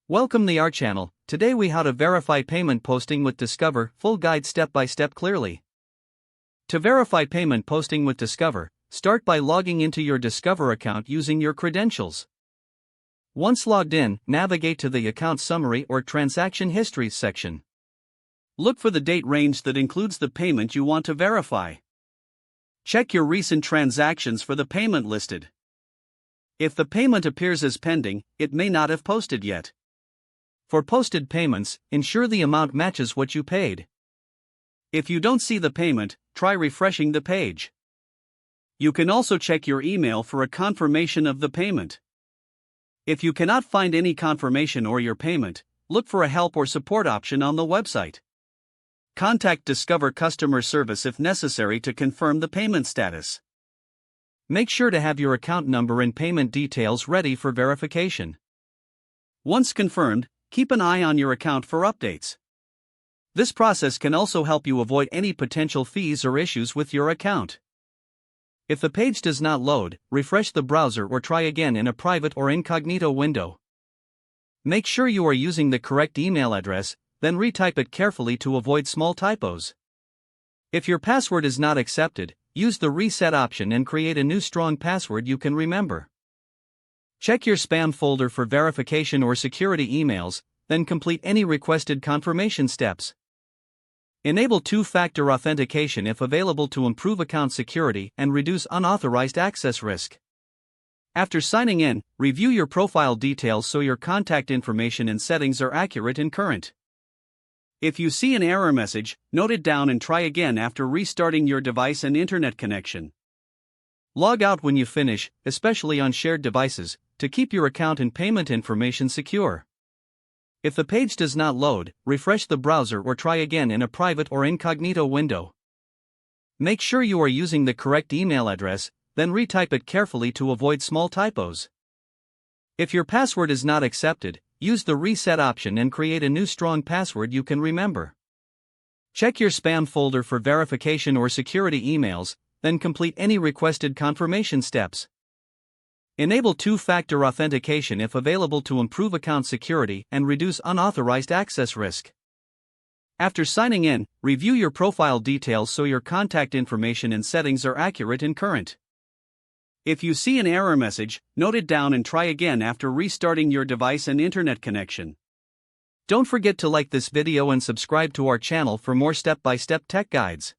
Welcome to our channel. Today we how to verify payment posting with Discover, full guide step by step clearly. To verify payment posting with Discover, start by logging into your Discover account using your credentials. Once logged in, navigate to the account summary or transaction histories section. Look for the date range that includes the payment you want to verify. Check your recent transactions for the payment listed. If the payment appears as pending, it may not have posted yet. For posted payments, ensure the amount matches what you paid. If you don't see the payment, try refreshing the page. You can also check your email for a confirmation of the payment. If you cannot find any confirmation or your payment, look for a help or support option on the website. Contact Discover customer service if necessary to confirm the payment status. Make sure to have your account number and payment details ready for verification. Once confirmed, keep an eye on your account for updates. This process can also help you avoid any potential fees or issues with your account. If the page does not load, refresh the browser or try again in a private or incognito window. Make sure you are using the correct email address, then retype it carefully to avoid small typos. If your password is not accepted, use the reset option and create a new strong password you can remember. Check your spam folder for verification or security emails, then complete any requested confirmation steps. Enable two-factor authentication if available to improve account security and reduce unauthorized access risk. After signing in, review your profile details so your contact information and settings are accurate and current. If you see an error message, note it down and try again after restarting your device and internet connection. Log out when you finish, especially on shared devices, to keep your account and payment information secure. If the page does not load, refresh the browser or try again in a private or incognito window. Make sure you are using the correct email address, then retype it carefully to avoid small typos. If your password is not accepted, use the reset option and create a new strong password you can remember. Check your spam folder for verification or security emails, then complete any requested confirmation steps. Enable two-factor authentication if available to improve account security and reduce unauthorized access risk. After signing in, review your profile details so your contact information and settings are accurate and current. If you see an error message, note it down and try again after restarting your device and internet connection. Don't forget to like this video and subscribe to our channel for more step-by-step tech guides.